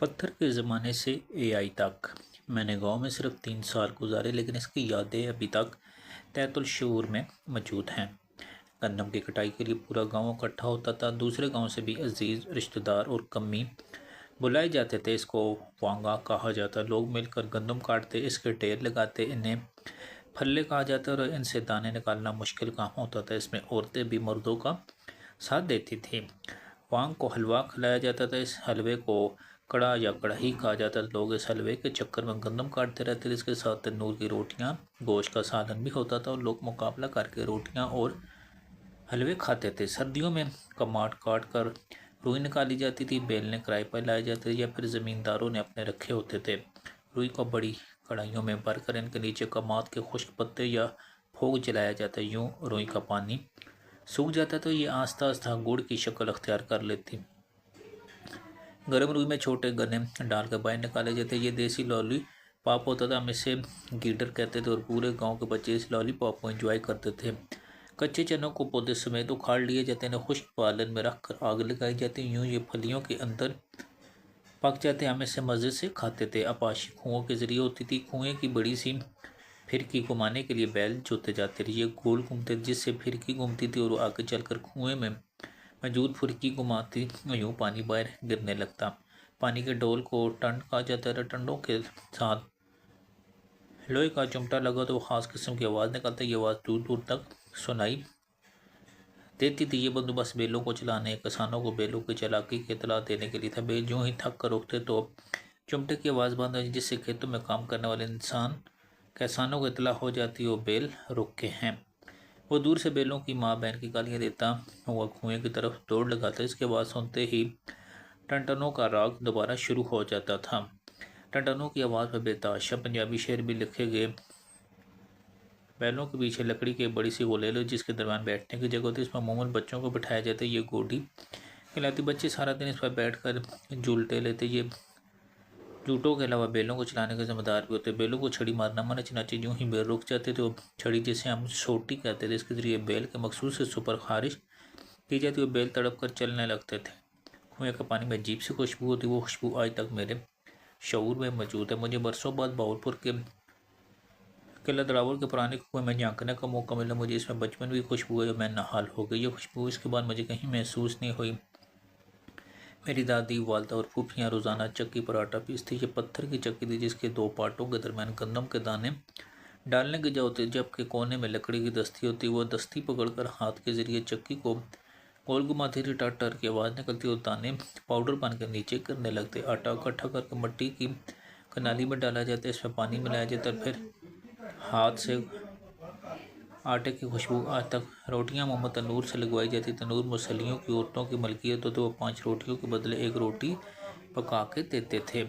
पत्थर के ज़माने से एआई तक मैंने गांव में सिर्फ 3 साल गुजारे, लेकिन इसकी यादें अभी तक तहतुल शूर में मौजूद हैं। गंदम की कटाई के लिए पूरा गांव इकट्ठा होता था। दूसरे गांव से भी अजीज रिश्तेदार और कम्मी बुलाए जाते थे। इसको वांगा कहा जाता। लोग मिलकर गंदम काटते, इसके ढेर लगाते। इन्हें फल्ले कहा जाता और इनसे दाने निकालना मुश्किल काम होता था। इसमें औरतें भी मर्दों का साथ देती थी। वांग को हलवा खिलाया जाता था। इस हलवे को कड़ा या कढ़ाई कहा जाता था। लोग इस हलवे के चक्कर में गंदम काटते रहते थे। इसके साथ तंदूर की रोटियां, गोश्त का सालन भी होता था और लोग मुकाबला करके रोटियां और हलवे खाते थे। सर्दियों में कमाट काट कर रुई निकाली जाती थी। बेलने किराए पर लाए जाते थे या फिर ज़मींदारों ने अपने रखे होते थे। रुई को बड़ी कढ़ाइयों में भरकर इनके नीचे कमात के खुश्क पत्ते या फोग जलाया जाता है। यूँ रुई का पानी सूख जाता तो ये आस्ता आस्ता गुड़ की शक्ल अख्तियार कर लेती। गर्म रुई में छोटे गन्ने डालकर बाहर निकाले जाते। ये देसी लॉली पॉप होता था, हम इसे गीडर कहते थे और पूरे गांव के बच्चे इस लॉली पॉप को एंजॉय करते थे। कच्चे चनों को पौधे समेत उखाड़ लिए जाते हैं, खुश्क पालन में रख कर आग लगाई जाती है। यूँ ये फलियों के अंदर पक जाते। हम इसे मज़े से खाते थे। आपाशी कुओं के ज़रिए होती थी। कुएँ की बड़ी सी फिरकी घुमाने के लिए बैल जोते जाते थे। ये गोल घूमते थे, जिससे फिरकी घूमती थी और आगे चलकर कुएं में मौजूद फिरकी घुमाती। यूँ पानी बाहर गिरने लगता। पानी के डोल को टंड कहा जाता था। टंडों के साथ लोहे का चिमटा लगा तो वो खास किस्म की आवाज़ निकलता। ये आवाज़ दूर दूर तक सुनाई देती थी। ये बंदोबस्त बैलों को चलाने, किसानों को बैलों की चालाकी की इतला देने के लिए था। बैल यूँ ही थक कर रुकते तो चिमटे की आवाज़ बंद हो, जिससे खेतों में काम करने वाले किसानों को इतला हो जाती है वो बैल रुक के हैं। वो दूर से बैलों की माँ बहन की गालियाँ देता हुआ कुएं की तरफ दौड़ लगाता। इसके बाद सुनते ही टंटनों का राग दोबारा शुरू हो जाता था। टंटनों की आवाज़ पर बेताशा पंजाबी शेर भी लिखे गए। बैलों के पीछे लकड़ी की बड़ी सी गोलेलो, जिसके दरमियान बैठने की जगह होती है। इसमें अमूमन बच्चों को बिठाया जाता है। ये गोडी कहलाती। बच्चे सारा दिन इस पर बैठ कर झूलते लेते। ये जूटों के अलावा बैलों को चलाने के जिम्मेदार भी होते। बैलों को छड़ी मारना मना चनाचे। यूँ ही बैल रुक जाते तो छड़ी, जिसे हम सोटी कहते थे, इसके जरिए बैल के मखसूस हिस्सों पर खारिश की जाती और बैल तड़प कर चलने लगते थे। कुएं के पानी में अजीब सी खुशबू होती। वो खुशबू आज तक मेरे शऊर में मौजूद है। मुझे बरसों बाद बावलपुर के किला दड़ावल के पुराने कुएं में झांकने का मौका मिला। मुझे इसमें बचपन भी खुशबू है। मैं नहाल हो गई। ये खुशबू इसके बाद मुझे कहीं महसूस नहीं हुई। मेरी दादी, वालदा और फूफियाँ रोज़ाना चक्की पर आटा पीसती। ये पत्थर की चक्की थी, जिसके दो पार्टों के दरमियान गंदम के दाने डालने की जगह होती, जबकि कोने में लकड़ी की दस्ती होती। वो दस्ती पकड़कर हाथ के जरिए चक्की को गोल घुमाती थी। टर टर की आवाज़ निकलती और दाने पाउडर बनकर नीचे गिरने लगते। आटा इकट्ठा करके मट्टी की कनाली में डाला जाता है। इसमें पानी मिलाया जाता है, फिर हाथ से आटे की खुशबू आज तक। रोटियां मोहम्मद तनूर से लगवाई जाती। तनूर मुसलियों की औरतों की मलकियत हो तो वो 5 रोटियों के बदले 1 रोटी पका के देते थे।